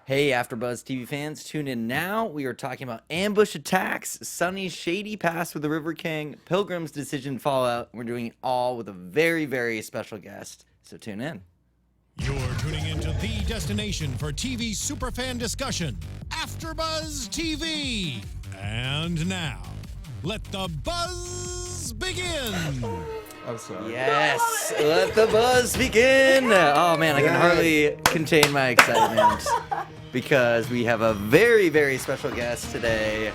Hey, AfterBuzz TV fans, tune in now. We are talking about ambush attacks, Sunny's shady past with the River King, Pilgrim's decision fallout. We're doing it all with a very, very special guest, so tune in. You're tuning into the destination for TV superfan discussion, AfterBuzz TV. And now, let the buzz begin. I'm sorry. Yes, let the buzz begin. Oh man, I can hardly contain my excitement because we have a very, very special guest today.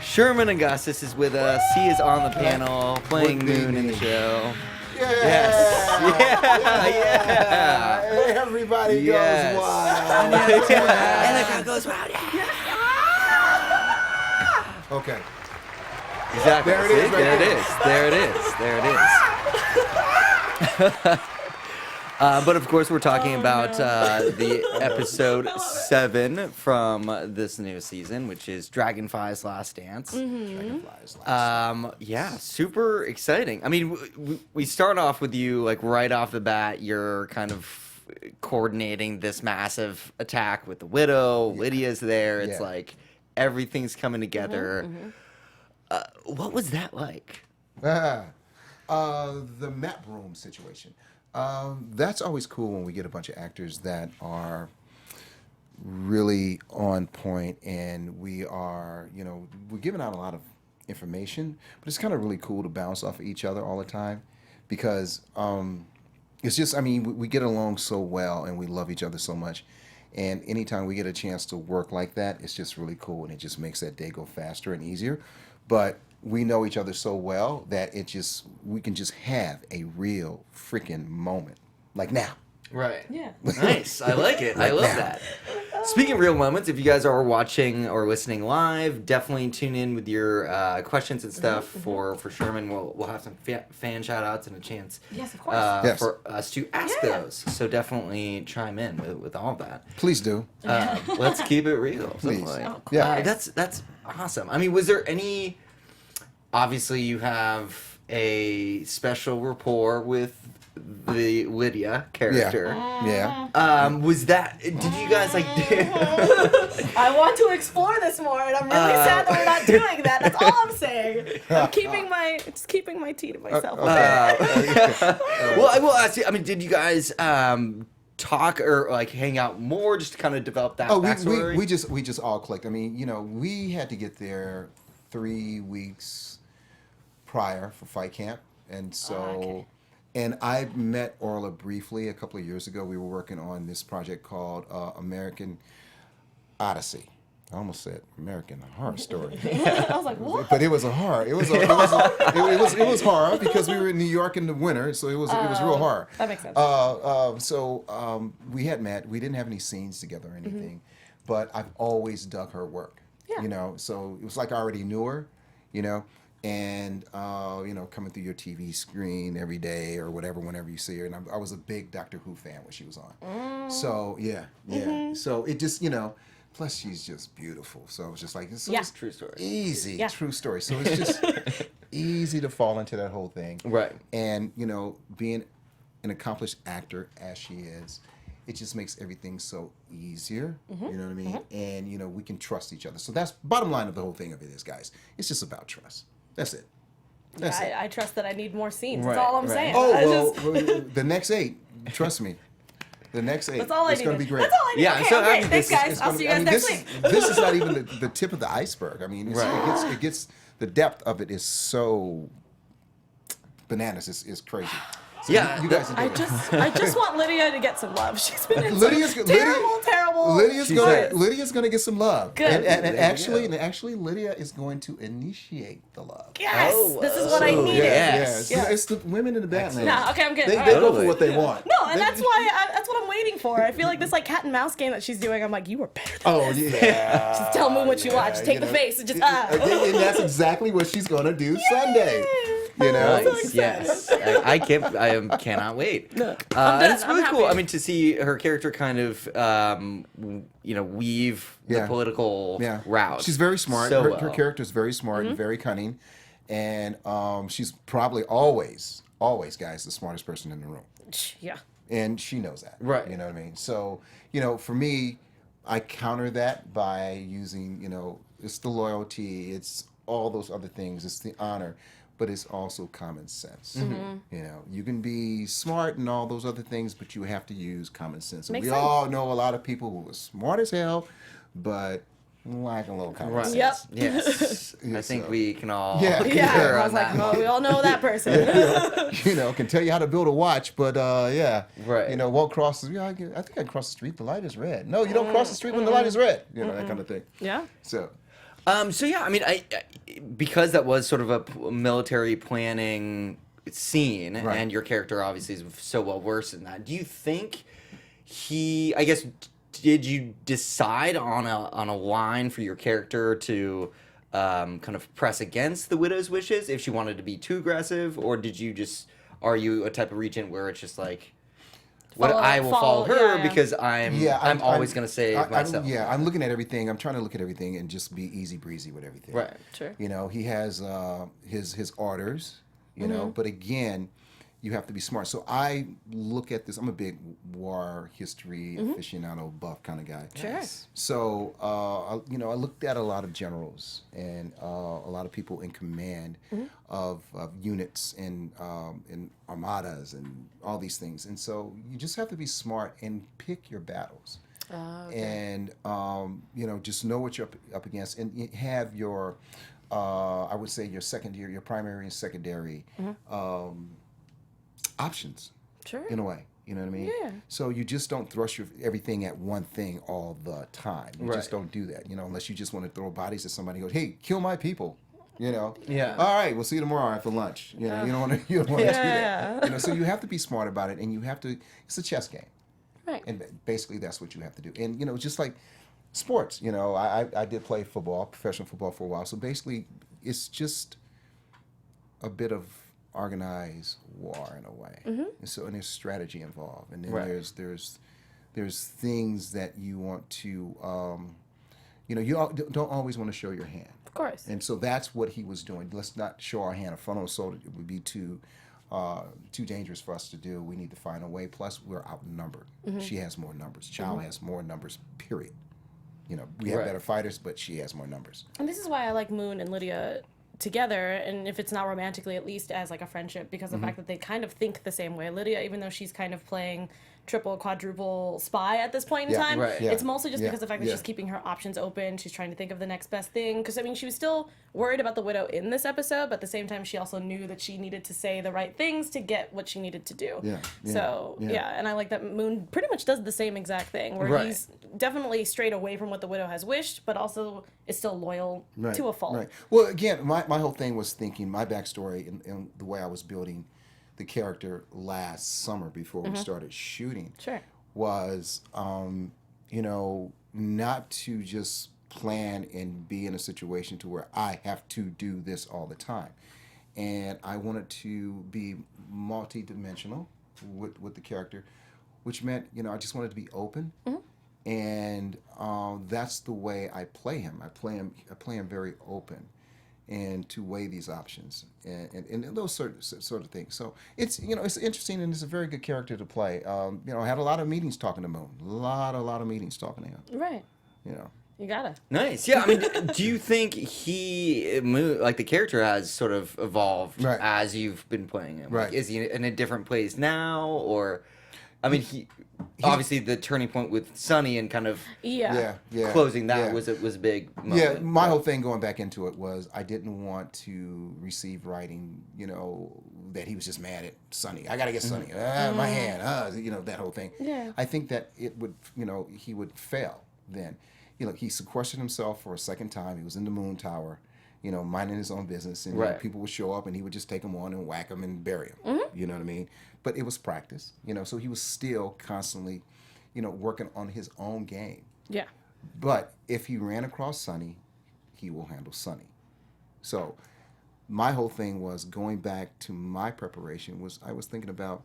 Sherman Augustus is with us. He is on the panel playing Moon in the show. Yeah. Yes. Yeah. Everybody Yes. goes wild. And the crowd goes wild. Okay. Exactly. There it is, See? right There it is. But of course, we're talking about the episode 7 from this new season, which is Dragonfly's Last Dance. Dragonflies last. Yeah, super exciting. I mean, we start off with you, like, right off the bat, you're kind of coordinating this massive attack with the Widow. Yeah. Lydia's there. It's Yeah. like everything's coming together. What was that like? The map room situation. That's always cool when we get a bunch of actors that are really on point, and we are, we're giving out a lot of information, but it's kind of really cool to bounce off of each other all the time because it's just, we get along so well and we love each other so much. And anytime we get a chance to work like that, it's just really cool, and it just makes that day go faster and easier. But we know each other so well that we can just have a real freaking moment, like now. Right. Yeah. Nice. I like it. I love now. that. Speaking of real moments, if you guys are watching or listening live, definitely tune in with your questions and stuff for Sherman. We'll have some fan shout outs and a chance Yes, of course. Yes. for us to ask those. So definitely chime in with all of that. Please do. Let's keep it real. Please. Simply. Oh, of Yeah. course. That's awesome. I mean, was there any? Obviously, you have a special rapport with the Lydia character. Yeah. Was that? Did you guys like? I want to explore this more, and I'm really sad that we're not doing that. That's all I'm saying. I'm just keeping my tea to myself. Well, I will ask you. I mean, did you guys talk or like hang out more just to kind of develop that backstory? we just all clicked. I mean, we had to get there 3 weeks prior for fight camp, and so okay. and I met Orla briefly a couple of years ago. We were working on this project called American Odyssey. I almost said American Horror Story. I was like, what? But it was a horror. It was horror because we were in New York in the winter, so it was real horror. That makes sense. We had met. We didn't have any scenes together or anything, but I've always dug her work. Yeah. So it was like I already knew her, and coming through your TV screen every day or whatever, whenever you see her, and I was a big Doctor Who fan when she was on. So yeah. So it just plus she's just beautiful. So it's just like it's True story. easy, Yeah. true story. So it's just easy to fall into that whole thing. Right. And being an accomplished actor as she is, it just makes everything so easier. You know what I mean? And we can trust each other. So that's bottom line of the whole thing of it is, guys. It's just about trust. That's it. That's it. I trust that I need more scenes. Right, That's all I'm right. saying. Oh well, the next 8. Trust me. The next 8. That's all I It's going to needed. be great. That's all I need. Yeah, Okay, I'm so okay. happy Thanks, this is- guys. I'll see you guys next week. This is not even the tip of the iceberg. I mean, Right. it gets the depth of it is so bananas. It's crazy. So Yeah, you guys are I doing it. just want Lydia to get some love. She's been in Lydia's some Lydia- terrible. Lydia's She's gonna there. Lydia's gonna get some love. Good. And There you actually Lydia is going to initiate the love. Yes, Oh, this is what I so, needed. yes. It's the women in the Badlands. No, okay, I'm good. They All go right. for Totally. what they want. No, and that's what I'm waiting for. I feel like this cat and mouse game that she's doing. I'm like, you were better than Oh yeah. Just tell Moon what you want. Just take the face and just And that's exactly what she's gonna do Sunday. Nice. Yes, I cannot wait. I'm and it's done. really I'm cool. happy. I mean, to see her character kind of, weave the Yeah. political route. She's very smart. So her well. character is very smart and very cunning, and she's probably always, guys, the smartest person in the room. Yeah. And she knows that. Right. You know what I mean? So, for me, I counter that by using, it's the loyalty, it's all those other things, it's the honor, but it's also common sense. You can be smart and all those other things, but you have to use common sense. And Makes we sense. all know a lot of people who are smart as hell, but lack a little common Right. sense. Yep. Yes. I think So- we can all Yeah. Yeah, concur I on was like, that. well, we all know that person. Can tell you how to build a watch, but yeah, Right. Won't cross. I think I can cross the street. The light is red. No, you don't cross the street when the light is red. That kind of thing. Yeah. So So yeah, I mean, I because that was sort of a military planning scene, Right. and your character obviously is so well versed in that. Do you think I guess, did you decide on a line for your character to kind of press against the widow's wishes if she wanted to be too aggressive, or are you a type of regent where it's just like, I will follow her yeah. because I'm always going to save myself. I'm looking at everything. I'm trying to look at everything and just be easy breezy with everything. Right. Sure. He has his orders. But again, you have to be smart. So I look at this. I'm a big war history aficionado, buff kind of guy. Sure. So I looked at a lot of generals and a lot of people in command of units and armadas and all these things. And so you just have to be smart and pick your battles. And just know what you're up against, and you have your I would say your primary and secondary options. Sure. In a way, you know what I mean? Yeah. So you just don't thrust everything at one thing all the time. You just don't do that, unless you just want to throw bodies at somebody and go, hey, kill my people. Yeah. All right, we'll see you tomorrow after lunch. You don't want to do Yeah. that. So you have to be smart about it, and you have to. It's a chess game, Right. and basically that's what you have to do. And just like sports, I did play football, professional football for a while. So basically, it's just a bit of organized war in a way. And there's strategy involved, and then there's things that you want to you don't always want to show your hand. Of course. And so that's what he was doing. Let's not show our hand in front of a soldier. It would be too dangerous for us to do. We need to find a way. Plus, we're outnumbered. She has more numbers. Chow has more numbers, period. We have better fighters, but she has more numbers. And this is why I like Moon and Lydia together, and if it's not romantically, at least as like a friendship, because of the fact that they kind of think the same way. Lydia, even though she's kind of playing triple, quadruple spy at this point in Yeah, time, right. it's mostly just because of the fact that Yeah. she's keeping her options open. She's trying to think of the next best thing. Because, I mean, she was still worried about the widow in this episode, but at the same time, she also knew that she needed to say the right things to get what she needed to do. Yeah, yeah, So, yeah. yeah, and I like that Moon pretty much does the same exact thing, where Right. he's definitely strayed away from what the widow has wished, but also is still loyal to a fault. Right. Well, again, my whole thing was thinking, my backstory and the way I was building the character last summer before we started shooting Sure. was, not to just plan and be in a situation to where I have to do this all the time. And I wanted to be multi-dimensional with the character, which meant, I just wanted to be open. And that's the way I play him. I play him very open, and to weigh these options and those sort of things. So it's it's interesting, and it's a very good character to play. I had a lot of meetings talking to Moon. A lot of meetings talking to him. Right. You gotta. Nice. Yeah. I mean, do you think the character has sort of evolved Right. as you've been playing him? Right. Like, is he in a different place now, or? I mean, he obviously the turning point with Sunny and kind of Yeah. closing that yeah. was a big moment. Yeah, my whole thing going back into it was I didn't want to receive writing, that he was just mad at Sonny. I gotta get Sonny. My hand. That whole thing. Yeah. I think that it would, he would fail then. He sequestered himself for a second time. He was in the Moon Tower, minding his own business, and Right. people would show up and he would just take them on and whack them and bury them. You know what I mean? But it was practice, so he was still constantly, working on his own game. Yeah. But if he ran across Sonny, he will handle Sonny. So my whole thing was going back to my preparation was I was thinking about,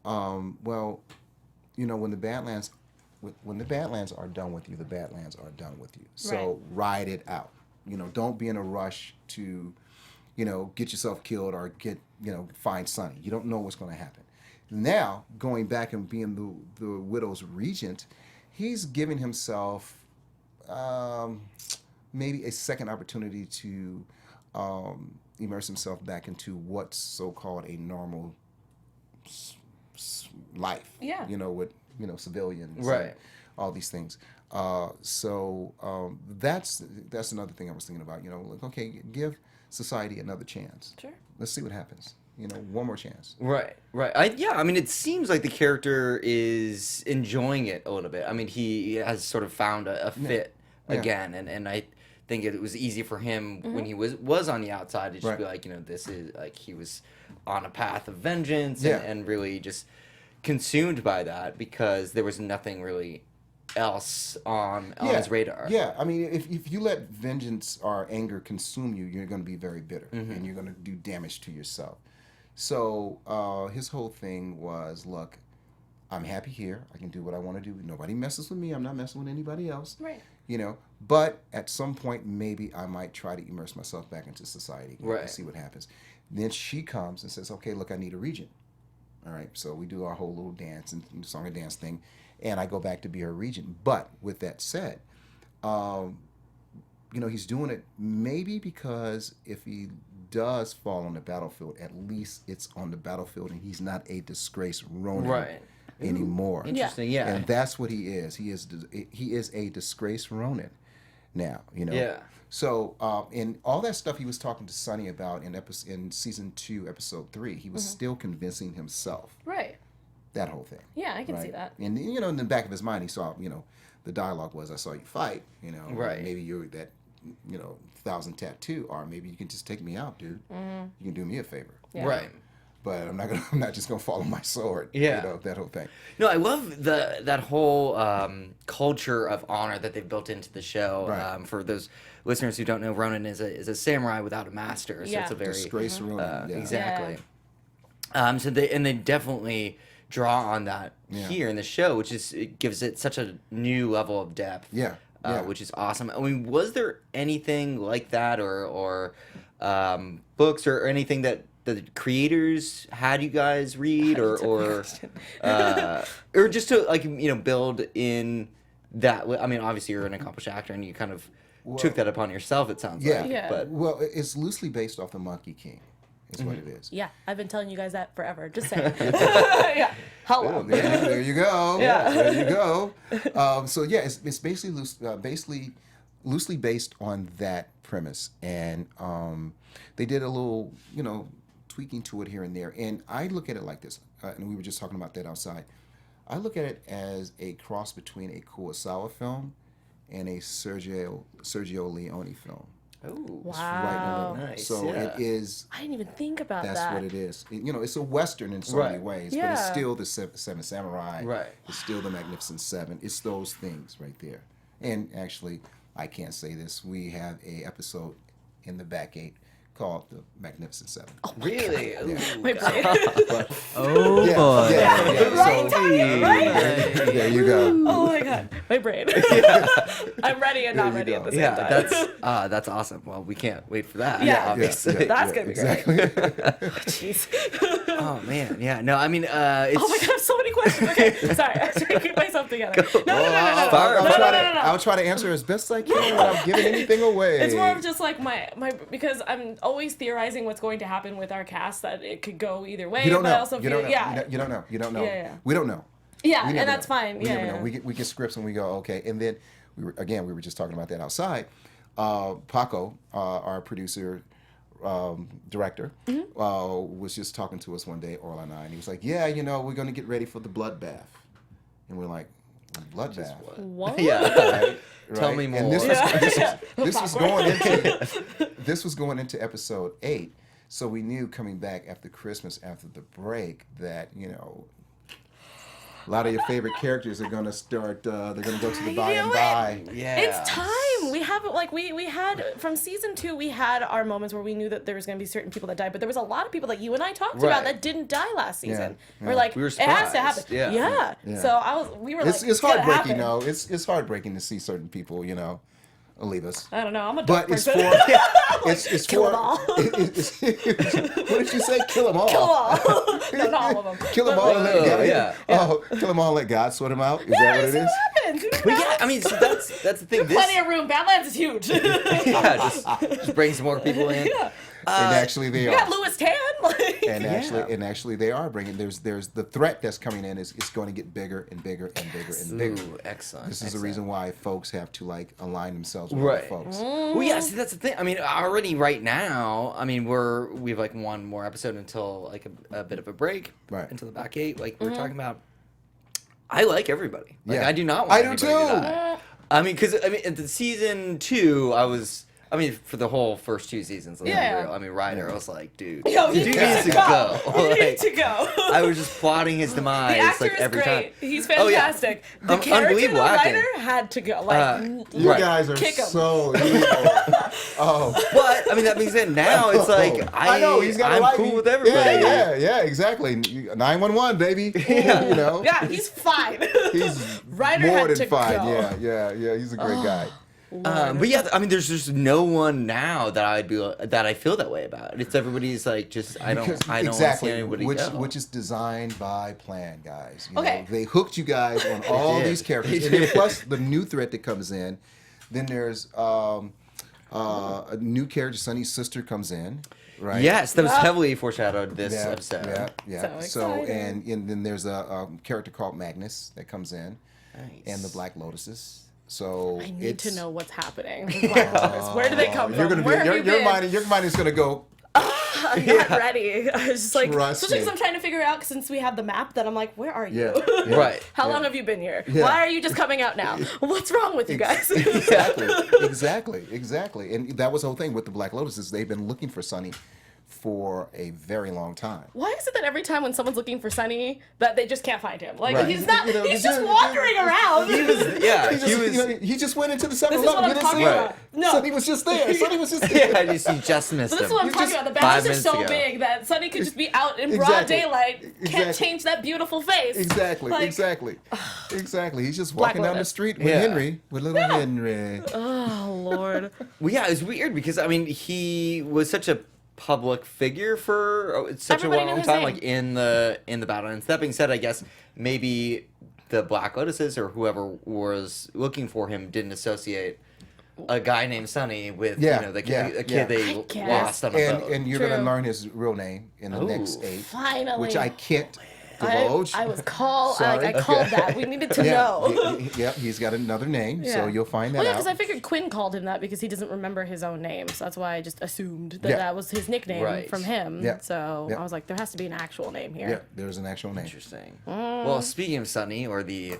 when the Badlands, when the Badlands are done with you, the Badlands are done with you. So ride it out. Don't be in a rush to, get yourself killed or find Sonny. You don't know what's going to happen. Now, going back and being the widow's regent, he's giving himself maybe a second opportunity to immerse himself back into what's so-called a normal life. Yeah. You know, with civilians. Right. And all these things. So that's another thing I was thinking about. You know, like, okay, give society another chance. Sure. Let's see what happens. You know, one more chance. Right. I mean, it seems like the character is enjoying it a little bit. I mean, he has sort of found a fit again, and I think it was easy for him when he was on the outside to just be like, this is like he was on a path of vengeance and really just consumed by that because there was nothing really else on his radar. Yeah, I mean, if you let vengeance or anger consume you, you're going to be very bitter and you're going to do damage to yourself. So his whole thing was, look, I'm happy here. I can do what I want to do. Nobody messes with me. I'm not messing with anybody else. Right. You know, but at some point, maybe I might try to immerse myself back into society and see what happens. Then she comes and says, okay, look, I need a regent. All right, so we do our whole little dance and song and dance thing, and I go back to be her regent. But with that said, he's doing it maybe because if he does fall on the battlefield, at least it's on the battlefield and he's not a disgraced Ronin anymore. Interesting, yeah. And that's what he is. He is a disgraced Ronin now, Yeah. So in all that stuff he was talking to Sonny about in season 2, episode 3, he was still convincing himself. Right. That whole thing. Yeah, I can see that. And in the back of his mind, he saw, the dialogue was, "I saw you fight." Right. Maybe you're that, 1,000 tattoo, or maybe you can just take me out, dude. You can do me a favor. Yeah. Right. But I'm not just gonna follow my sword. Yeah. That whole thing. No, I love that whole culture of honor that they've built into the show. Right. For those listeners who don't know, Ronin is a samurai without a master, so it's a very disgraced Ronin. exactly. So they definitely draw on that here in the show, which it gives it such a new level of depth. Yeah. Which is awesome. I mean, was there anything like that, or books or anything that the creators had you guys read, or just to build in that? I mean, obviously you're an accomplished actor, and you kind of took that upon yourself. It sounds like. Yeah. But Well, it's loosely based off the Monkey King. Is what it is. Yeah, I've been telling you guys that forever. Just saying. Yeah. Hello. There you go. Yeah. There you go. So yeah, it's basically loosely based on that premise, and they did a little tweaking to it here and there. And I look at it like this, and we were just talking about that outside. I look at it as a cross between a Kurosawa film and a Sergio Leone film. oh, Wow. nice. So yeah. it is. I didn't even think about That's that. what it is. It's a Western in so many ways, but it's still the Seven Samurai. Right. It's still the Magnificent Seven. It's those things right there. And actually, I can't say this. We have a episode in the back 8 called the Magnificent Seven. Really? Ooh, My brain. But, Oh yeah, boy. yeah. Right, So, Tony, right? there you go. Oh my god, my brain. I'm ready and not There you ready go. at the same Yeah, time. that's awesome. Well, we can't wait for that. Yeah. obviously. That's gonna be great. Exactly. Jeez. Oh man, yeah. No, I mean, it's. Oh my god, I have so many questions. Okay, sorry. I'm trying to keep myself together. No. I'll try to answer as best I can without giving anything away. It's more of just like my because I'm always theorizing what's going to happen with our cast, that it could go either way. You don't but know. I also You feel don't know. yeah. You don't know. You don't know. Yeah. We don't know. Yeah, We and never that's know. fine. We Yeah, never yeah. know. We get scripts and we go, okay. And then we were just talking about that outside. Paco, our producer, director, was just talking to us one day, Orla and I, and he was like, "Yeah, we're gonna get ready for the bloodbath," and we're like, "Bloodbath." What? Yeah. Right? Tell me more. And this was Popcorn. this was going into episode 8, so we knew coming back after Christmas, after the break, that a lot of your favorite characters are gonna start. They're gonna go to the by and by. Yeah. It's time. We have we had from season 2. We had our moments where we knew that there was going to be certain people that died, but there was a lot of people that you and I talked about that didn't die last season. Yeah. We're like, We were it has to happen. surprised. Yeah. Yeah. So we were like, It's gotta heartbreaking, happen. though. It's heartbreaking to see certain people, leave us. I don't know. I'm a dark But it's person. for it's Kill for. them all. What did you say? Kill them all. Kill them all. No, not all of them. Kill them But, all and let God. yeah. Oh, kill them all and let God sort them out. Is that what it is? in. But yeah, I mean, so that's the thing. Plenty of room. Badlands is huge. Yeah, just bring some more people in. Yeah. And actually, they You are. got Louis Tan. Like, And actually, they are bringing. There's the threat that's coming in is going to get bigger and bigger and bigger and bigger. Ooh, excellent. This is the reason why folks have to like align themselves with Right. other folks. Well, yeah, see, that's the thing. I mean, already right now, I mean, we have like one more episode until like a bit of a break. Right. Until the back 8. Like, we're talking about. I like everybody. Like, Yeah. I do not want I do anybody too. to die. I mean, because, in the season 2, for the whole first 2 seasons, let's be Yeah. real. I mean, Ryder, I was like, dude, Yo, dude you needs to go. You Like, need to go. I was just plotting his The demise actor like is every great. time. He's Oh, yeah. fantastic. The character, Unbelievable the acting. writer, had to go. Like, You Right. guys are Kick 'em. so evil. Oh. But I mean, that being said, now it's like I know he's got a I'm light. cool with everybody. Yeah, exactly. 911, baby. You know. yeah, he's fine. He's Ryder more had than to fine. go. Yeah. He's a great guy. But yeah, I mean, there's just no one now that I feel that way about. It's everybody's like just I don't want to see anybody go. Which is designed by plan, guys. You Okay. know, they hooked you guys on all did. these characters, They and then did. plus the new threat that comes in. Then there's a new character, Sunny's sister, comes in. Right. Yes, that was Yeah. heavily foreshadowed this episode. Yeah. So So exciting. and then there's a character called Magnus that comes in, Nice. and the Black Lotuses. So I need it's, to know what's happening. with Black Lotus. Where do they come You're from? gonna Where have be you been? your mind is gonna go. I'm not ready. I was just like, Trust especially me. because I'm trying to figure out since we have the map that I'm like, where are you? Yeah. Right. How long have you been here? Yeah. Why are you just coming out now? What's wrong with you guys? Exactly. And that was the whole thing with the Black Lotuses. They've been looking for Sunny for a very long time. Why is it that every time when someone's looking for Sunny, that they just can't find him? Like Right. he's not. You know, he's you just know, wandering around. He was, yeah, He just went into the 7-Eleven. This is what I'm You didn't talking see about. it. No. Sunny was just there. Sunny was just there. yeah, you just missed But this him. is what I'm You talking just- about. The 5 boundaries are minutes so ago. big that Sunny could just be out in broad Exactly. daylight. Can't Exactly. change that beautiful face. Exactly. Like, Exactly. He's just Black walking down the Lotus. street with Yeah. Henry, with little Henry. Oh Lord. Well, yeah, it's weird because I mean, he was such a public figure for such Everybody a knew long his time, name. like in the Badlands. That being said, I guess maybe the Black Lotuses or whoever was looking for him didn't associate a guy named Sonny with Yeah, the kid, yeah, a kid yeah. they I guess. lost on a boat. And you're True. gonna learn his real name in the next Ooh. 8, Finally. which I can't divulge. I was called. Sorry. Like I called that. We needed to know. Yep, he's got another name, so you'll find that Well, yeah, out. because I figured Quinn called him that because he doesn't remember his own name. So that's why I just assumed that Yeah. that was his nickname Right. from him. Yeah. So Yeah. I was like, there has to be an actual name here. Yeah, there's an actual name. Interesting. Well, speaking of Sonny, or the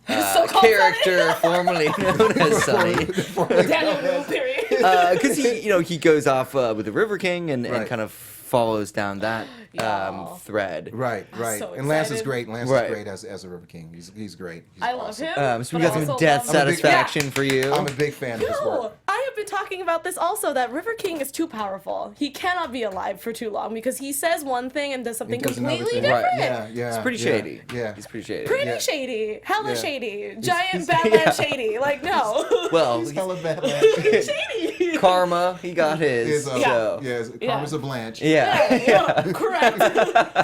So-called character formerly known as Sonny, Daniel Rule, period. because he goes off with the River King and Right. kind of follows down that Y'all. thread. Right. so And Lance is excited. great. Lance Right. is great as a River King. He's great. He's I love awesome. him. So we but got I some also death love him. satisfaction for you. I'm a big fan of his No, work. I have been talking about this also, that River King is too powerful. He cannot be alive for too long because he says one thing and does something He does another completely thing. different. Right. Yeah. It's pretty yeah, shady. Yeah. He's pretty shady. Pretty Yeah. shady. Hella Yeah. shady. Giant he's- Batman yeah. shady. Like, no. Well, He's hella bad. shady. karma, he got his. Is so. Karma's a Blanche. Yeah. Yeah, correct.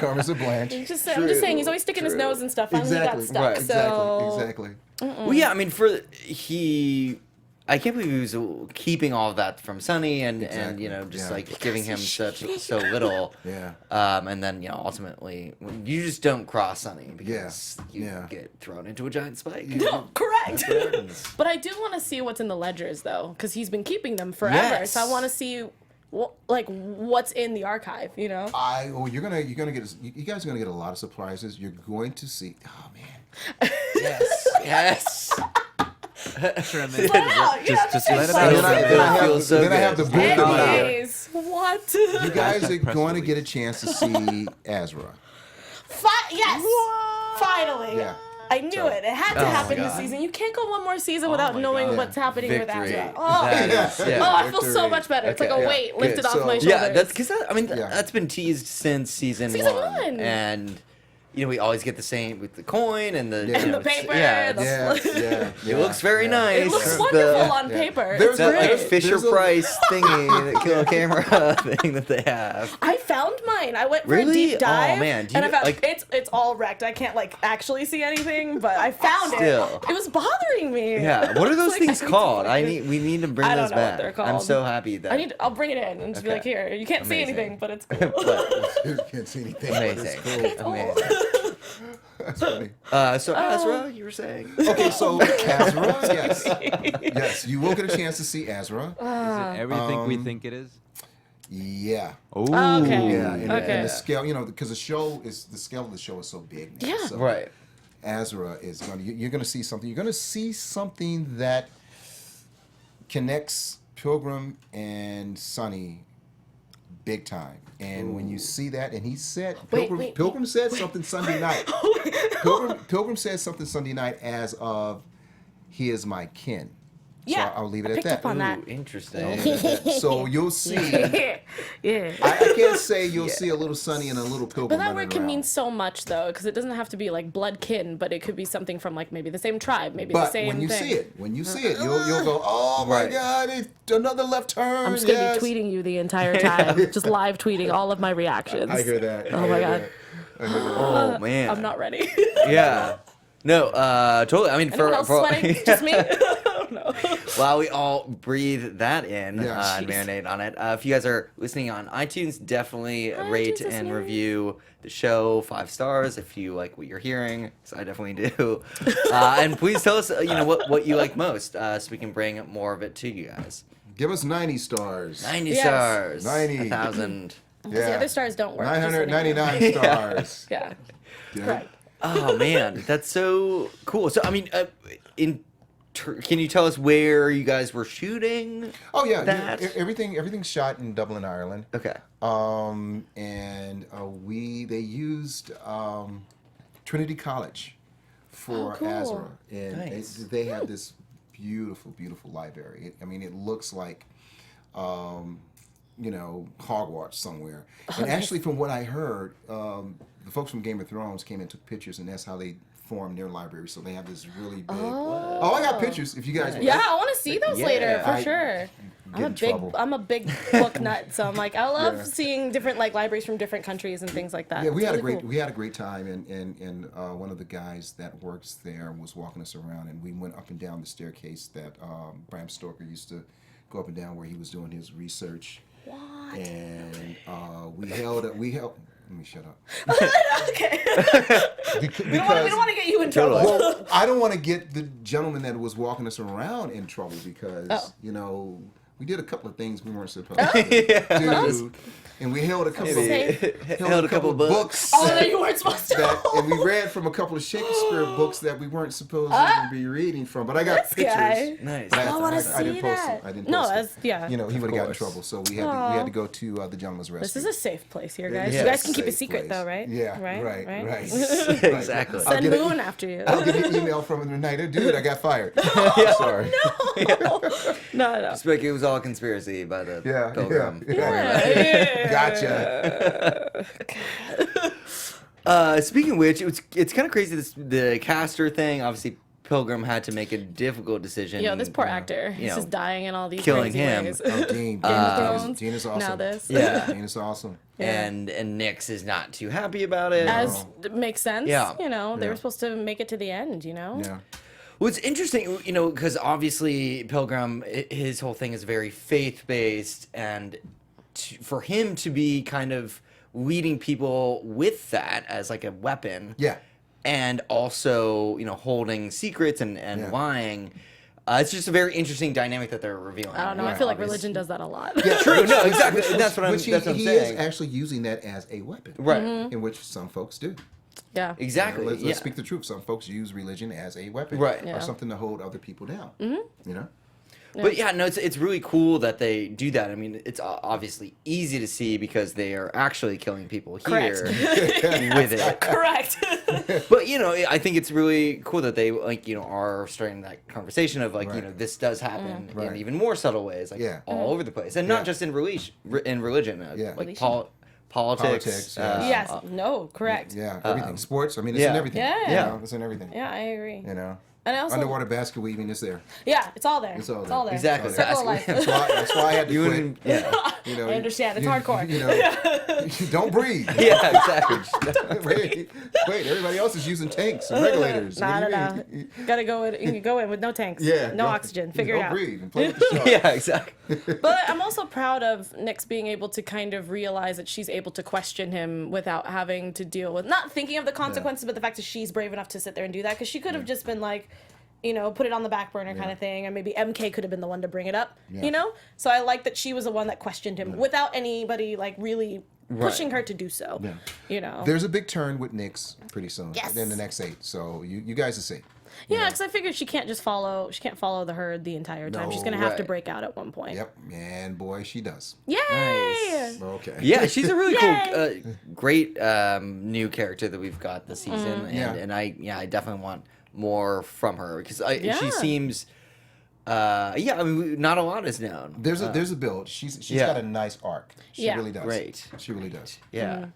Karma's a Blanche. I'm just saying, he's always sticking his True. nose and stuff. Finally Exactly. got stuck. Right. So Exactly. Well, yeah, I mean, I can't believe he was keeping all of that from Sonny and Exactly. just Yeah. like giving him so little. Yeah. And then ultimately you just don't cross Sonny because you Yeah. get thrown into a giant spike. No, correct. happens. But I do want to see what's in the ledgers though, because he's been keeping them forever. Yes. So I want to see what's in the archive. You know. You're gonna get. You guys are gonna get a lot of surprises. You're going to see. Oh man. Yes. Sherman. Let it out. You have to just say let it something. out. Then I Feels so have the good. booth of the year. Anyways, what? You guys are Press going to release. get a chance to see Azra. Yes. Finally. Yeah. I knew it. It had to Oh my happen this God. season. You can't go one more season without my knowing God. what's happening Victory. with Azra. Oh, That is- yeah. oh, I feel so Victory. much better. It's Okay, like a yeah. weight lifted Good. off So- my shoulders. Yeah, that's because Yeah. that's been teased since season Season one. one. And we always get the same with the coin and the Yeah. And the it's- paper, Yeah, the- it's- Yeah. it looks very nice. It looks The- wonderful on yeah. paper. There's It's a- that like great. Fisher There's a- Price thingy, the kill camera thing that they have. I found my fine. I went for a Really? deep dive, Oh, man. Do and I you, found like- it's all wrecked. I can't like actually see anything, but I found Still. it. It was bothering me. Yeah. What are those Like, things I need to called? find it. We need to bring I don't those know what back. they're I'm called. so happy that. I'll bring it in and just be like, Okay. here, you can't see Amazing. anything, but it's cool. But- You can't see anything. but it's amazing. cool. Amazing. That's funny. So Azra, you were saying? Okay, so Azra, yes. Yes, you will get a chance to see Azra. Is it everything we think it is? Yeah. Oh, Okay. Yeah, and Okay. the scale, because the scale of the show is so big now. Yeah. So Right. Azra is you're gonna see something. You're gonna see something that connects Pilgrim and Sonny big time. And when you see that, and he said, Pilgrim said something Sunday night. Pilgrim said something Sunday night as of, he is my kin. Yeah, So I'll leave it I at picked that. up on that. Ooh, interesting. So you'll see. Yeah. I can't say you'll see a little Sonny and a little Pilgrim. But that running word can around. mean so much, though, because it doesn't have to be like blood kin, but it could be something from like maybe the same tribe, maybe the But same when you thing. see it, you'll go, oh my Right. God, it's another left turn. I'm just gonna yes. be tweeting you the entire time, just live tweeting all of my reactions. I hear that. Oh my God. Oh man. I'm not ready. Yeah. No. Totally. I mean, Anyone else sweating? Just me? Oh no. While we all breathe that in Yes. and marinate on it, if you guys are listening on iTunes, definitely rate iTunes, and listeners. review the show 5 stars if you like what you're hearing. So I definitely do. And please tell us, what you like most, so we can bring more of it to you guys. Give us 90 stars. 90 Yes. stars. 90. 1,000. Because the other stars don't work. just so you know. 999 stars. Yeah. Yeah. Correct. Oh man, that's so cool. So I mean, can you tell us where you guys were shooting? Oh yeah, That? everything's shot in Dublin, Ireland. Okay. And they used Trinity College for cool. Azra, and Nice. they have this beautiful library. It looks like Hogwarts somewhere. And actually, from what I heard, the folks from Game of Thrones came and took pictures, and that's how they formed their library. So they have this really big. Oh, I got pictures. If you guys Yeah, I want to see those later for sure. get in trouble. I'm a big book nut, so I'm like, I love Yeah. seeing different like libraries from different countries and things like that. Yeah, we It's had really a cool. great time, and one of the guys that works there was walking us around, and we went up and down the staircase that Bram Stoker used to go up and down where he was doing his research. What? And we held. Let me shut up. Okay. We Because don't want to get you in trouble. well, I don't want to get the gentleman that was walking us around in trouble because we did a couple of things we weren't supposed to do, and we held a couple Held a couple books. Oh, that you weren't supposed to. and we read from a couple of Shakespeare books that we weren't supposed to even be reading from. But I got This pictures. guy. Nice. But I wanna I see didn't post that. it. I didn't No, post that's it. yeah. He would have gotten in course. trouble, so we had to go to the gentleman's rescue. This is a safe place here, guys. Yeah, You guys it's can keep a safe secret place. though, right? Yeah, Right. right. Exactly. I'll Send get Moon after you. I'll get an email from him tonight. Dude, I got fired. Sorry. No. Just like it was all conspiracy by the Yeah, Pilgrim. yeah. Gotcha. Speaking of which, it's kind of crazy. The caster thing. Obviously, Pilgrim had to make a difficult decision. Yo, this poor actor. He's just dying in all these killing crazy him. ways. Oh, Dean. Thrones. Dean is awesome. Now this. Yeah. Dean is awesome. And Nix is not too happy about it. As makes sense. Yeah. They Yeah. were supposed to make it to the end. Yeah. Well, it's interesting, because obviously Pilgrim, his whole thing is very faith-based, and for him to be kind of leading people with that as like a weapon, Yeah. and also holding secrets and Yeah. lying, it's just a very interesting dynamic that they're revealing. I don't know. I feel like religion does that a lot. Yeah, True. No, exactly. That's what I'm. Which That's what I'm he saying. is actually using that as a weapon. Right. In which some folks do. Yeah. Exactly. Let's yeah. speak the truth. Some folks use religion as a weapon. Right. Yeah. Or something to hold other people down. But yeah, no, it's really cool that they do that. I mean, it's obviously easy to see because they are actually killing people here with it. Correct. But I think it's really cool that they are starting that conversation of Right. this does happen Right. in even more subtle ways, Yeah. all over the place, and not Yeah. just in religion, Yeah. like politics. Politics, yeah. Yes. No. Correct. Yeah. Everything. Sports. I mean, it's in yeah. everything. Yeah. You know, it's in everything. Yeah, I agree. You know. And I also, Underwater basket weaving is there. yeah, it's all there. It's all there. Exactly. Circle of life. That's why I had to quit. Yeah. You know, I understand. It's hardcore. You know, don't breathe. Yeah, exactly. wait, everybody else is using tanks and regulators. No, What do no, you mean? no. Gotta go in. You can go in with no tanks. Yeah. No oxygen. Figure it out. Don't breathe and play with the shark. Yeah, exactly. But I'm also proud of Nyx being able to kind of realize that she's able to question him without having to deal with, not thinking of the consequences, but the fact that she's brave enough to sit there and do that. Because she could have just been like, you know, put it on the back burner kind of thing, and maybe MK could have been the one to bring it up, you know? So I like that she was the one that questioned him without anybody, like, really pushing her to do so, you know? There's a big turn with Nyx pretty soon. Yes. In the next 8. So you guys will see. Yeah, because I figured she can't follow the herd the entire time. She's No. going to have to Right. break out at one point. Yep. And boy, she does. Yay! Nice. Okay. Yeah, she's a really Yay! cool, great new character that we've got this season, Yeah. and I definitely want more from her because she Yeah. seems, I mean, not a lot is known. There's a build. She's Yeah. got a nice arc. She Yeah. really does. Great. She really does. Yeah.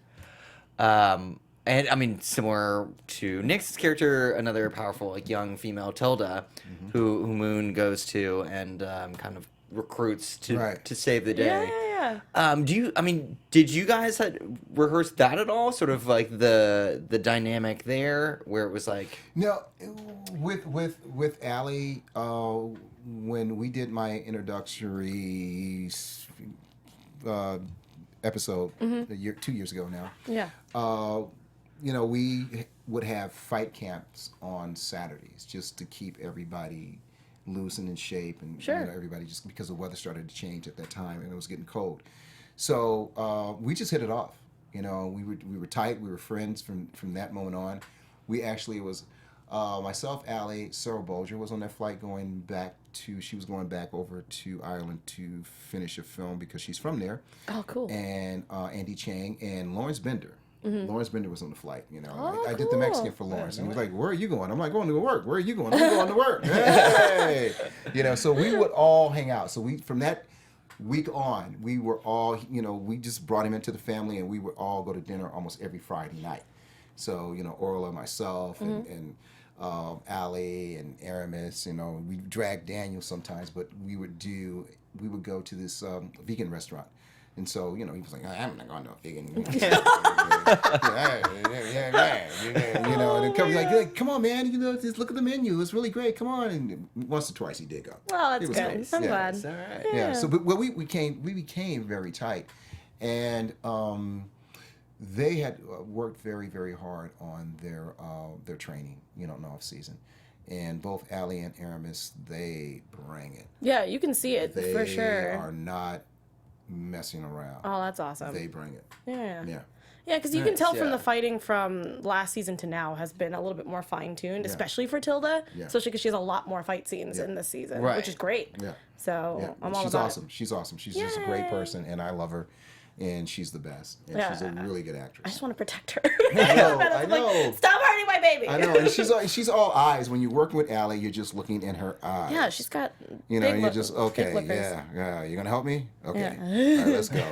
And I mean, similar to Nyx's character, another powerful, like, young female Tilda, who Moon goes to and kind of recruits to Right. to save the day. Yeah. Did you guys rehearse that at all? Sort of like the dynamic there, where it was like, No, with Allie, when we did my introductory episode 2 years ago now, Yeah. you know, we would have fight camps on Saturdays just to keep everybody loose and in shape, and Sure. you know, everybody, just because the weather started to change at that time and it was getting cold. So we just hit it off. You know, we were tight. We were friends from that moment on. We actually was myself, Allie, Sarah Bolger was on that flight she was going back over to Ireland to finish a film because she's from there. Oh, cool. And Andy Chang and Lawrence Bender. Lawrence Bender was on the flight, you know. Oh, I did the cool. Mexican for Lawrence, and he was like, "Where are you going?" I'm like, "Going to work." "Where are you going?" "I'm going to work." Hey, you know. So we would all hang out. So from that week on, we were all, you know, we just brought him into the family, and we would all go to dinner almost every Friday night. So you know, Orla, myself, and Allie and Aramis, you know, we drag Daniel sometimes, but we would go to this vegan restaurant. And so, you know, he was like, "I'm not going to a vegan." You know, and it comes like, "Come on, man, you know, just look at the menu. It's really great. Come on." And once or twice he did go. Well, that's It was good. nice. I'm Yeah. glad. "It's all right." Yeah. So, but we became very tight, and they had worked very, very hard on their training, you know, in off season. And both Allie and Aramis, they bring it. Yeah, you can see it They for sure. are not messing around. Oh, that's awesome. They bring it. Yeah. Yeah. Yeah, because you can Nice, tell from yeah. the fighting from last season to now has been a little bit more fine-tuned, especially for Tilda, Yeah. especially because she has a lot more fight scenes Yeah. in this season, Right. which is great. Yeah. So Yeah. I'm all She's about awesome. She's awesome. She's just a great Yay. person, and I love her. And she's the best. And she's a Yeah. really good I actress. just want to protect her. I know. Like, I know. stop hurting my baby. I know, and she's all eyes. When you're working with Allie, you're just looking in her eyes. Yeah, she's got. You know, big you're lip- just big okay. lippers. Yeah. You gonna help me? Okay. Yeah. All right, let's go.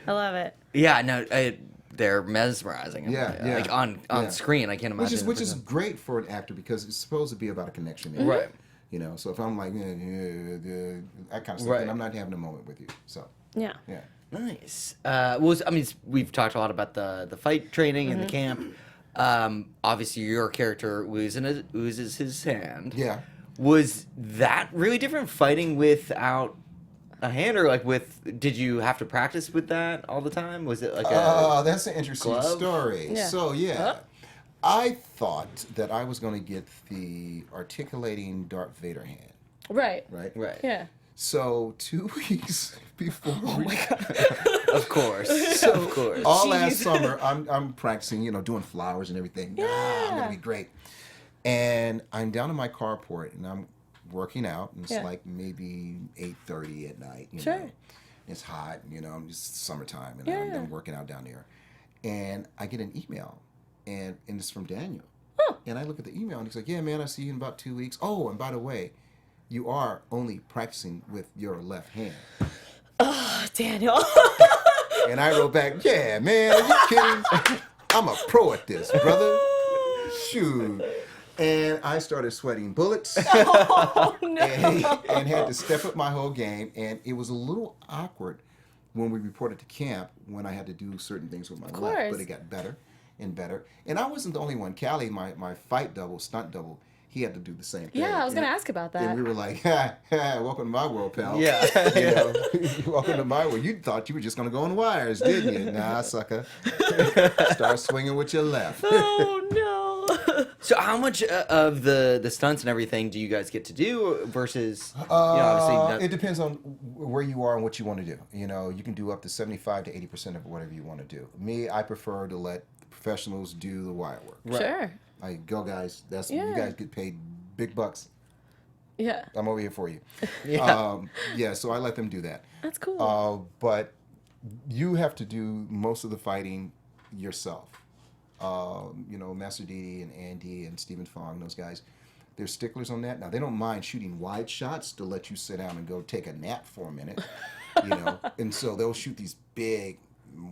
I love it. Yeah, no, they're mesmerizing. Yeah, yeah, Like on yeah. screen, I can't imagine. which is great for an actor because it's supposed to be about a connection. Mm-hmm. Right. You know, so if I'm like that kind of stuff, Right. then I'm not having a moment with you. So Yeah. yeah. Nice. We've talked a lot about the fight training and the camp. Obviously, your character oozes his hand. Yeah. Was that really different fighting without a hand, or did you have to practice with that all the time? Was it like That's an interesting glove? story. Yeah. So yeah, I thought that I was going to get the articulating Darth Vader hand, Right. right? right? Yeah. So 2 weeks before Of course. Of course. all last summer, I'm practicing, you know, doing flowers and everything. I'm gonna be great. And I'm down in my carport and I'm working out, and it's Yeah. like maybe 8:30 at night. You Sure. know, it's hot. You know, it's summertime, and Yeah. I'm working out down there. And I get an email, and it's from Daniel. And I look at the email, and he's like, "Yeah, man, I see you in about 2 weeks. Oh, and by the way, you are only practicing with your left hand." Oh, Daniel. And I wrote back, "Yeah, man, are you kidding? I'm a pro at this, brother. Shoot." And I started sweating bullets Oh no. and had to step up my whole game. And it was a little awkward when we reported to camp when I had to do certain things with my left. course. But it got better and better. And I wasn't the only one. Callie, my fight double, stunt double, he had to do the same thing. Yeah, I was gonna And- ask about that. And we were like, ha, ha, welcome to my world, pal. Yeah. You know, welcome to my world. You thought you were just going to go on wires, didn't you? Nah, sucker. Start swinging with your left. Oh no. So how much of the stunts and everything do you guys get to do versus, obviously not, It depends on where you are and what you want to do. You know, you can do up to 75 to 80% of whatever you want to do. Me, I prefer to let the professionals do the wire work. Sure. Like, go guys. That's Yeah. you guys get paid big bucks. Yeah. I'm over here for you. Yeah. Yeah, so I let them do that. That's cool. But you have to do most of the fighting yourself. You know, Master Didi and Andy and Stephen Fong, those guys, they're sticklers on that. Now, they don't mind shooting wide shots to let you sit down and go take a nap for a minute, you know. And so they'll shoot these big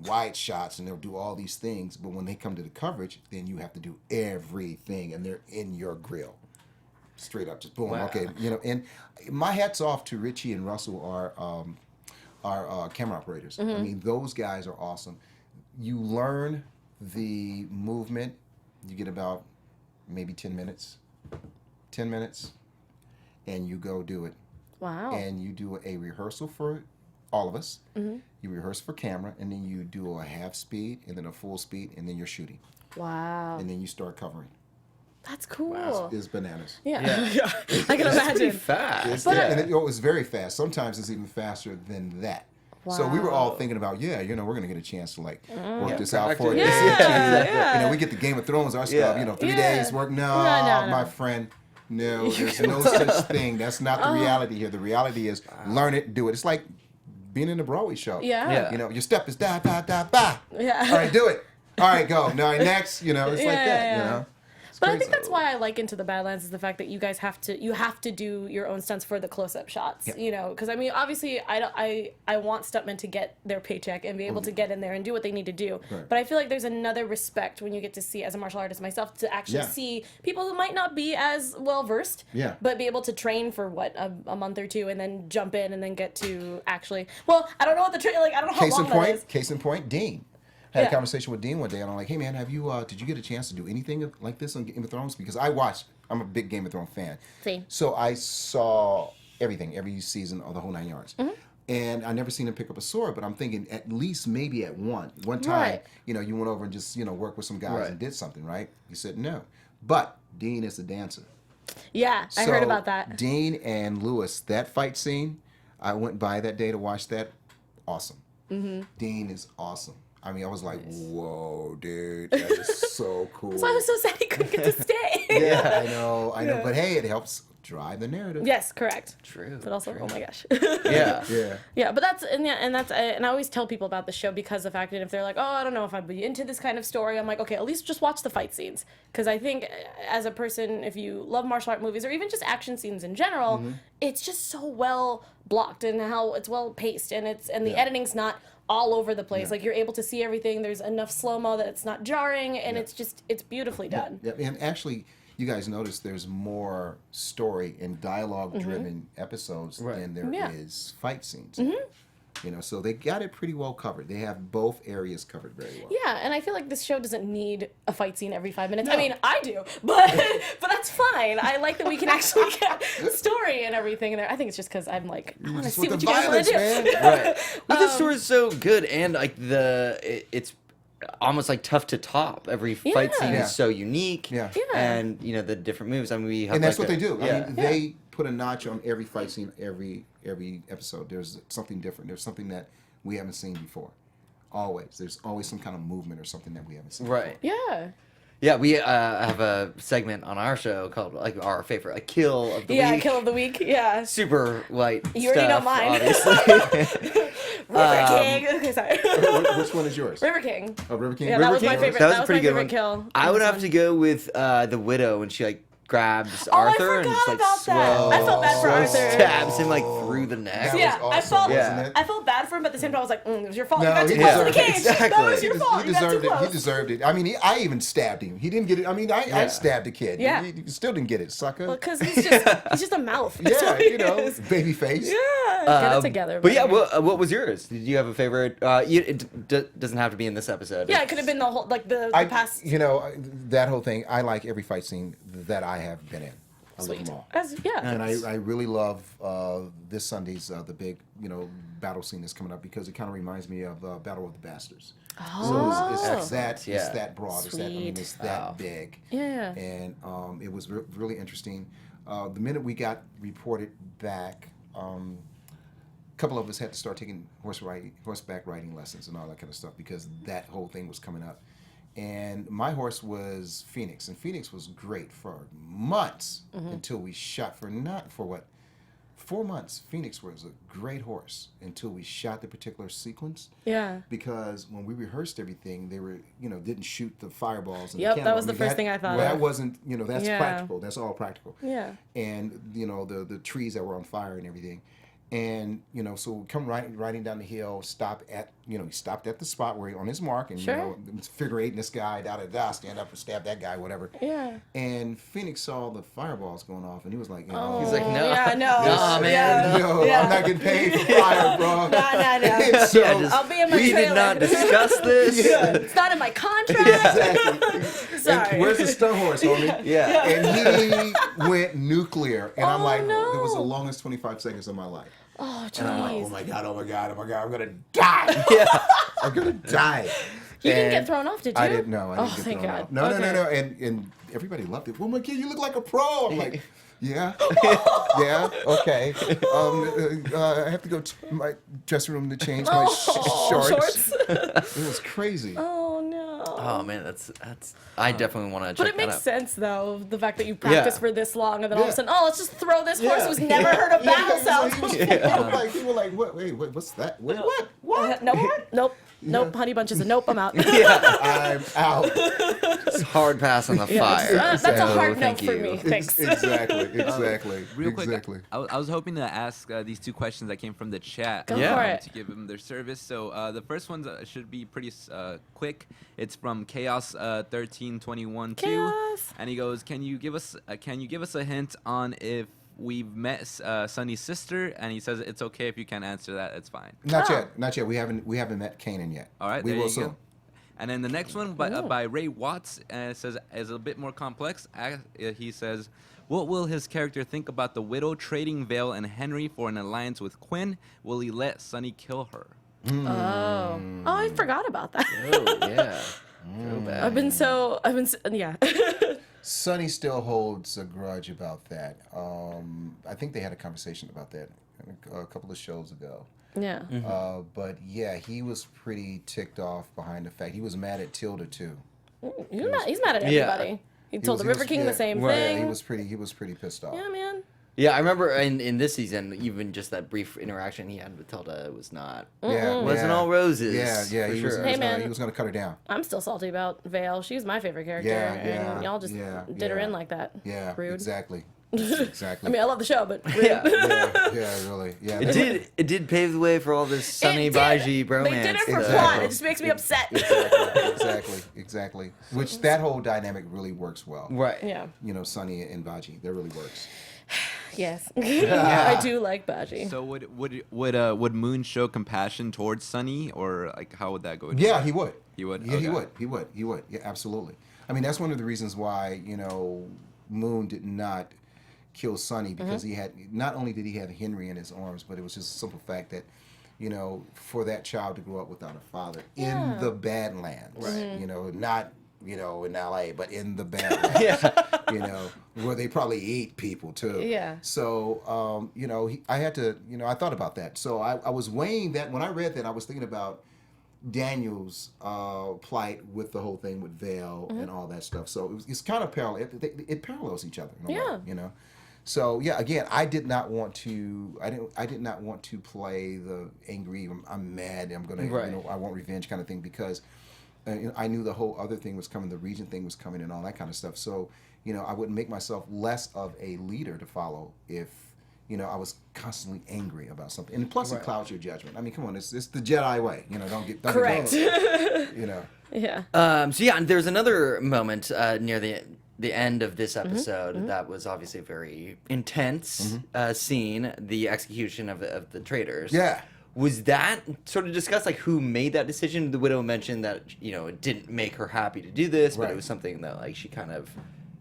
wide shots and they'll do all these things. But when they come to the coverage, then you have to do everything and they're in your grill. Straight up, just boom. Wow. Okay, you know, and my hat's off to Richie and Russell, our camera operators. I mean, those guys are awesome. You learn the movement. You get about maybe 10 minutes, and you go do it. Wow. And you do a rehearsal for all of us. You rehearse for camera, and then you do a half speed, and then a full speed, and then you're shooting, Wow. and then you start covering. That's cool. It's bananas. Yeah. Yeah. Yeah. I can pretty imagine. fast. And it was very fast. Sometimes it's even faster than that. So we were all thinking about, you know, we're gonna get a chance to like work this out for practice. this. Yeah. You know, we get the Game of Thrones, our stuff. You know, 3 Yeah. days work. No, No. my friend. No, there's no such thing. That's not the reality here. The reality is learn it, do it. It's like being in a Broadway show. Yeah. Yeah. You know, your step is da da da ba. Yeah. All right, do it. All right, go. Now next. You know, it's like that. You know. It's But I crazy. think that's why I like Into the Badlands is the fact that you guys have to do your own stunts for the close-up shots, you know, because I mean obviously I want stuntmen to get their paycheck and be able to get in there and do what they need to do, Right. but I feel like there's another respect when you get to see, as a martial artist myself, to actually Yeah. see people who might not be as well versed, Yeah. but be able to train for a month or two and then jump in and then get to actually, well, I don't know what the I don't know how long that is. Case in point, Dean. I had Yeah. a conversation with Dean one day, and I'm like, "Hey man, did you get a chance to do anything like this on Game of Thrones?" Because I'm a big Game of Thrones fan. Same. So I saw everything, every season of the whole 9 yards. And I never seen him pick up a sword, but I'm thinking at least maybe at one time, Right. you know, you went over and just, you know, worked with some guys Right. and did something, right? He said no. But Dean is a dancer. Yeah, I heard So, about that. Dean and Lewis, that fight scene, I went by that day to watch that. Awesome. Dean is awesome. I mean, I was like, whoa, dude, that is so cool. So I was so sad he couldn't get to stay. Yeah, I know. But hey, it helps drive the narrative. Yes, correct. True. But also, oh my gosh. Yeah. Yeah. Yeah, but and I always tell people about the show because of the fact that if they're like, oh, I don't know if I'd be into this kind of story, I'm like, okay, at least just watch the fight scenes. Because I think as a person, if you love martial art movies or even just action scenes in general, it's just so well blocked and how it's well paced and the editing's not all over the place. Like you're able to see everything. There's enough slow-mo that it's not jarring and it's beautifully done. Yeah. And actually, you guys notice there's more story and dialogue-driven episodes than there is fight scenes. You know, so they got it pretty well covered. They have both areas covered very well. Yeah, and I feel like this show doesn't need a fight scene every 5 minutes. I mean, I do, but that's fine. I like that we can actually get story and everything in there. I think it's just because I'm like, I want to Just see with what the you guys want violence, to do. man. Right. But the story's so good, and like it's almost like tough to top. Every fight scene Yeah. is so unique. Yeah. Yeah. And you know the different moves. I mean, we have And that's like what they do. Yeah. I mean, they put a notch on every fight scene, every episode. There's something different. There's something that we haven't seen before. Always. There's always some kind of movement or something that we haven't seen Right. Yeah. Yeah, we have a segment on our show called like our favorite, like kill of the Yeah, week. kill of the week. Yeah. Super light You already know stuff, mine. obviously. River King. Okay, sorry. before. Which one is yours? River King. Oh, River King? Yeah, River that was my King? favorite. That was That a was pretty my good favorite one. kill. I would This have one. to go with the widow when she like grabs Oh, I Arthur and forgot just like about that. I felt bad for slow Arthur. stabs him like through the neck. That Yeah, was I awesome, felt wasn't it? I felt bad for him, but at the same time I was like, it was your fault. No, You got too he close to the deserved it. cage. That Exactly. was your fault. He You got too deserved it. He close. deserved it. I mean, I even stabbed him. He didn't get it. I mean, I stabbed the kid. Yeah. He still didn't get it, sucker. Well, because he's just a mouth. That's Yeah, what he you know, is. baby face. Yeah, get it together. But yeah, buddy. what was yours? Did you have a favorite? It doesn't have to be in this episode. Yeah, it could have been the whole the past. You know, that whole thing. I like every fight scene that I have been in. I love Sweet. them all. Yeah. And I really love this Sunday's the big battle scene that's coming up because it kind of reminds me of Battle of the Bastards. Oh. So it's that Yeah. it's that broad. It's that, I mean, it's that Wow. big. Yeah. And it was really interesting. The minute we got reported back, a couple of us had to start taking horseback riding lessons and all that kind of stuff because that whole thing was coming up. And my horse was Phoenix, and Phoenix was great for months until we shot for 4 months. Phoenix was a great horse until we shot the particular sequence. Yeah. Because when we rehearsed everything, they were didn't shoot the fireballs. And Yep, the that camera. was the first thing I thought That of. wasn't that's Yeah. practical. That's all practical. Yeah. And the trees that were on fire and everything. And so we come riding down the hill, stop at he stopped at the spot where he on his mark and Sure. figure eighting this guy, stand up and stab that guy, whatever. Yeah. And Phoenix saw the fireballs going off and he was like, Oh, He's like, no. Yeah, no. Nah, man, Yeah. no, Yeah. I'm not getting paid for fire, bro. No. And so, I'll be in my We trailer. did not discuss this. It's not in my contract. exactly. Sorry. And where's the stunt horse, homie? Yeah. And he went nuclear. And I'm Oh, like, no. it was the longest 25 seconds of my life. Oh, And I'm like, jeez. oh my God, I'm going to die. Yeah. I'm going to die. You didn't And get thrown off, did you? I didn't know. I didn't Oh, get thank thrown God. out. No. Okay. And everybody loved it. Well, my kid, you look like a pro. I'm like, yeah, yeah, okay. I have to go to my dressing room to change my shorts. It was crazy. Oh no. Oh man, that's. I definitely want to check But it that makes out. sense though, the fact that you practiced for this long and then all of a Yeah. sudden, let's just throw this horse Yeah. who's never heard of battle sounds He was before. like, people were like, what? Wait, what's that? Wait, what? What? Nope. Honey bunches of nope. I'm out. Yeah, I'm out. it's hard pass on the Yeah, fire. that's a So, hard no thank for you. me. Thanks. Exactly. Real quick, Exactly. I was hoping to ask these two questions that came from the chat. Go Yeah. for it. To give them their service. So the first one should be pretty quick. It's from Chaos 1321 2, Chaos. and he goes, "Can you give us a hint on if we've met Sunny's sister?" And he says it's okay if you can't answer that. It's fine. Not Oh. yet. We haven't met Kanan yet. All right, we there will you soon. go. And then the next one by Ray Watts it says is a bit more complex. He says, "What will his character think about the widow trading Vale and Henry for an alliance with Quinn? Will he let Sunny kill her?" Oh, I forgot about that. Oh yeah. Go back. I've been yeah. Sonny still holds a grudge about that. I think they had a conversation about that a couple of shows ago. Yeah. But yeah, he was pretty ticked off behind the fact he was mad at Tilda too. He's mad at Yeah. everybody. He told the was- River King yeah, the same right, thing. He was pretty pissed off. Yeah, man. Yeah, I remember in this season, even just that brief interaction he had with Tilda was not. Yeah, Wasn't all roses. Yeah, for he sure. was, Hey, man. he was gonna cut her down. I'm still salty about Vale. She was my favorite character, Yeah, and y'all just yeah, did her yeah. in like that. Yeah, Rude. exactly. Exactly. I mean, I love the show, but rude. Yeah. yeah, really. Yeah. It did pave the way for all this Sunny It did. Baji bromance. They did it for stuff. plot. It just makes me upset. Exactly. Which that whole dynamic really works well. Right. Yeah. Sonny and Baji, that really works. Yes. I do like Baji. So would Moon show compassion towards Sunny, or like how would that go? Yeah, he would. He would? Yeah, he Okay. would. He would. Yeah, absolutely. I mean, that's one of the reasons why Moon did not kill Sonny because he had not only did he have Henry in his arms, but it was just a simple fact that for that child to grow up without a father in the Badlands, right? Not in LA, but in the Badlands, where they probably eat people too. Yeah. So, I had to, I thought about that. So I was weighing that. When I read that, I was thinking about Daniel's plight with the whole thing with Vale and all that stuff. So it's kind of parallel. It parallels each other. In a way, So yeah, again, I did not want to. I did not want to play the angry. I'm mad. I'm gonna. Right. I want revenge kind of thing because I knew the whole other thing was coming, the region thing was coming, and all that kind of stuff. So, I wouldn't make myself less of a leader to follow if, I was constantly angry about something. And plus, it clouds your judgment. I mean, come on, it's the Jedi way. Don't Correct. Yeah. So yeah, and there's another moment near the end of this episode that was obviously a very intense scene, the execution of the traitors. Yeah. Was that sort of discussed, like who made that decision? The widow mentioned that, it didn't make her happy to do this, but it was something that like she kind of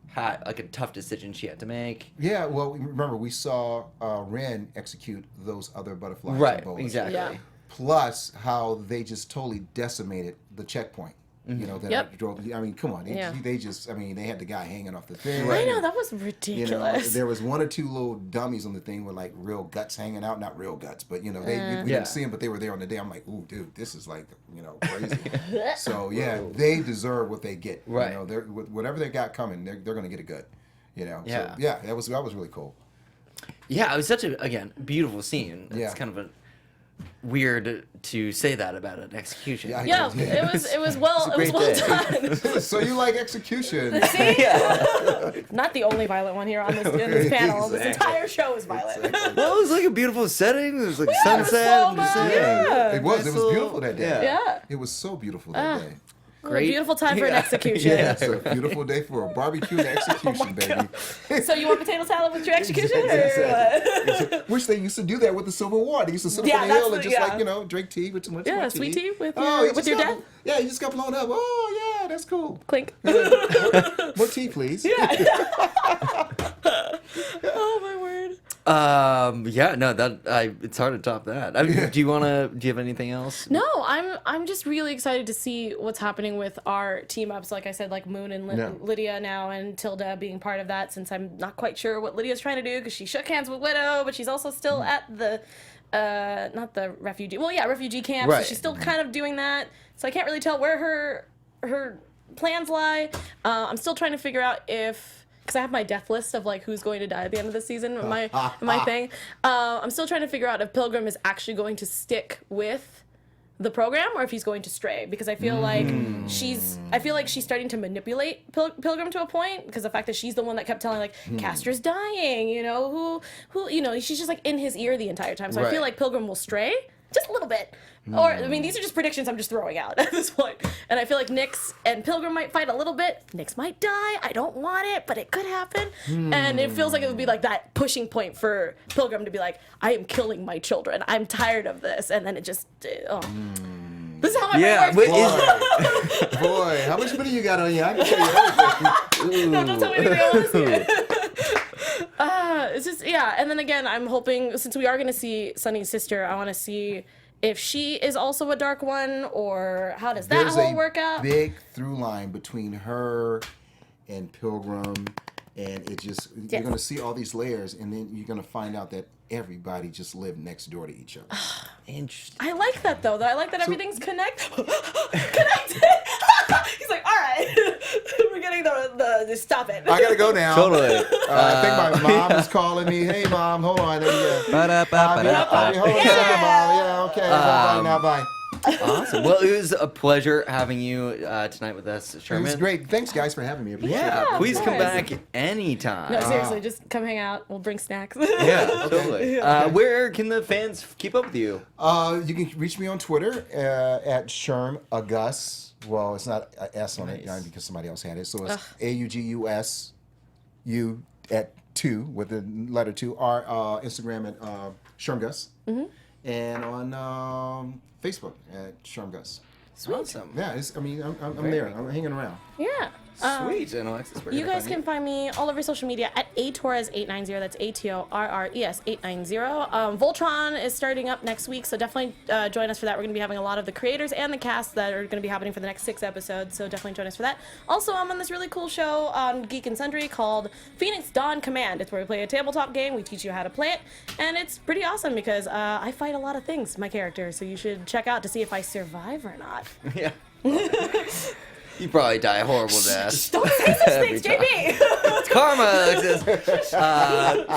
had, like a tough decision she had to make. Yeah, well, remember, we saw Ren execute those other butterflies. Right, and boas. exactly. Yeah. Plus how they just totally decimated the checkpoint. That drove. I mean, come on. They just. I mean, they had the guy hanging off the thing. I know, that was ridiculous. There was one or two little dummies on the thing with like real guts hanging out. Not real guts, but we didn't see them, but they were there on the day. I'm like, ooh, dude, this is like, crazy. So yeah, they deserve what they get. Right. They're whatever they got coming, they're gonna get it good. Yeah. So yeah, that was really cool. Yeah, it was such a, again, beautiful scene. It's Yeah. kind of weird to say that about an execution. Yeah, it was well done. So you like execution? See? Not the only violent one here on this in this panel. This entire show is violent. Well, it was like a beautiful setting. It was like sunset. slow-mo, It was beautiful that day. Yeah. It was so beautiful that day. Great. Beautiful time for an Yeah. execution. Yeah. It's a beautiful day for a barbecue and execution, baby. So you want potato salad with your execution? Exactly. Or what? Which they used to do that with the Civil War. They used to sit up Yeah, on the hill and that's just the- drink tea with some Yeah, sweet tea with Oh, your- you with just your got- dad? Yeah, you just got blown up. Oh, yeah, that's cool. Clink. More tea, please. Oh my word. Yeah, no, it's hard to top that. I mean, do you have anything else? No, I'm just really excited to see what's happening with our team ups. Like I said, like Moon and Yeah. Lydia now, and Tilda being part of that. Since I'm not quite sure what Lydia's trying to do because she shook hands with Widow, but she's also still at the not the refugee. Well, yeah, refugee camp. Right. So she's still kind of doing that. So I can't really tell where her plans lie. I'm still trying to figure out if. Because I have my death list of like who's going to die at the end of the season, my thing. I'm still trying to figure out if Pilgrim is actually going to stick with the program or if he's going to stray. Because I feel like she's starting to manipulate Pilgrim to a point. Because the fact that she's the one that kept telling like Caster's dying, who she's just like in his ear the entire time. So I feel Right. like Pilgrim will stray just a little bit. Or, I mean, these are just predictions I'm just throwing out at this point. And I feel like Nyx and Pilgrim might fight a little bit. Nyx might die. I don't want it, but it could happen. And it feels like it would be like that pushing point for Pilgrim to be like, I am killing my children. I'm tired of this. And then it just, This is how my Yeah, brain but works. Boy, how much money you got on you? I can tell you everything. No, don't tell me anything. I want to see it. It's just, yeah. And then again, I'm hoping, since we are going to see Sunny's sister, I want to see if she is also a Dark One, or how does that whole work out? Big through line between her and Pilgrim, and it just you're gonna see all these layers, and then you're gonna find out that everybody just lived next door to each other. Interesting. I like that though. I like that everything's connected. He's like, all right, we're getting the stop it. I gotta go now. Totally. I think my mom is calling me. Hey, mom, hold on. Hold on, Ba-da-ba-ba-da-ba. mom. Yeah, okay. Bye now. Bye. Awesome. Well, it was a pleasure having you tonight with us, It Sherman. was great. Thanks, guys, for having me. I appreciate Yeah, it. please come course. back anytime. No, seriously, just come hang out. We'll bring snacks. Yeah, totally. Where can the fans keep up with you? You can reach me on Twitter at Sherman Augustus. Well, it's not an S on it because somebody else had it. So it's AUGUS U at 2 with the letter 2. Our Instagram at Shermgus. And on Facebook at Shermgus. Awesome. Yeah, I'm there. I'm hanging around. Yeah. Sweet. And Alexis, where You can I guys find can find me all over social media at atorres890. That's ATORRES 890. Voltron is starting up next week, so definitely join us for that. We're going to be having a lot of the creators and the cast that are going to be happening for the next 6 episodes, so definitely join us for that. Also, I'm on this really cool show on Geek and Sundry called Phoenix Dawn Command. It's where we play a tabletop game. We teach you how to play it, and it's pretty awesome because I fight a lot of things, my character, so you should check out to see if I survive or not. Yeah. You probably die a horrible death. Don't say such Every things, time. JP! It's karma, Alexis.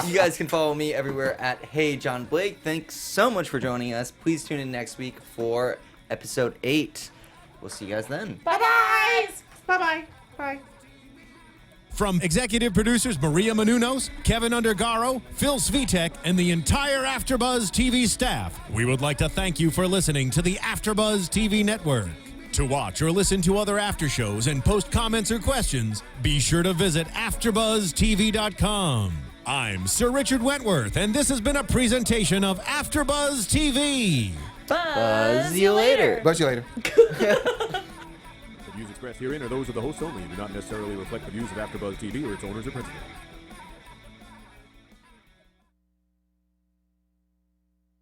You guys can follow me everywhere at Hey John Blake. Thanks so much for joining us. Please tune in next week for episode 8. We'll see you guys then. Bye-bye. Bye-bye. Bye. From executive producers Maria Menounos, Keven Undergaro, Phil Svitek, and the entire AfterBuzz TV staff, we would like to thank you for listening to the AfterBuzz TV network. To watch or listen to other after shows and post comments or questions, be sure to visit AfterBuzzTV.com. I'm Sir Richard Wentworth, and this has been a presentation of AfterBuzz TV. Buzz you later. Buzz you later. The views expressed herein are those of the hosts only and do not necessarily reflect the views of AfterBuzz TV or its owners or principals.